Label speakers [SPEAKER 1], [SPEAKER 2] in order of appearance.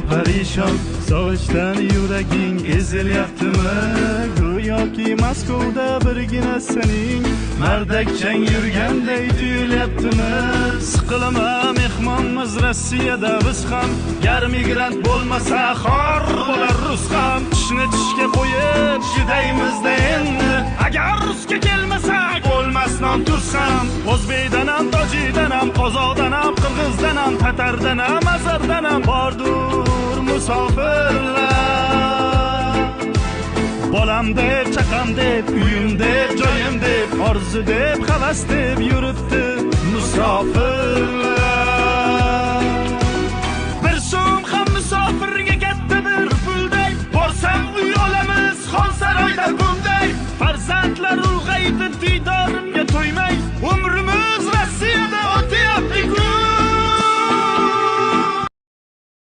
[SPEAKER 1] Parishon sog'ishdan yuraging ezilyaptimi? Go'yoki Moskvada birgina sening mardakchang yurganday tuyulyaptimi? Siqilma mehmonmiz Rossiyada biz ham, gar migrant bo'lmasa xor bo'lar rus ham. Tishni tishga qo'yib chidaymiz-da endi, agar rusga kelmasak bo'lmas non tuz ham. O'zbekdan ham, tojikdan ham, qozoqdan ham, qirg'izdan ham, tatardan ham, azardan ham bordur musofirlar. Bolam deb, chaqam deb, uyim deb, joyim deb, orzu deb, havas deb yuribdi musofirlar.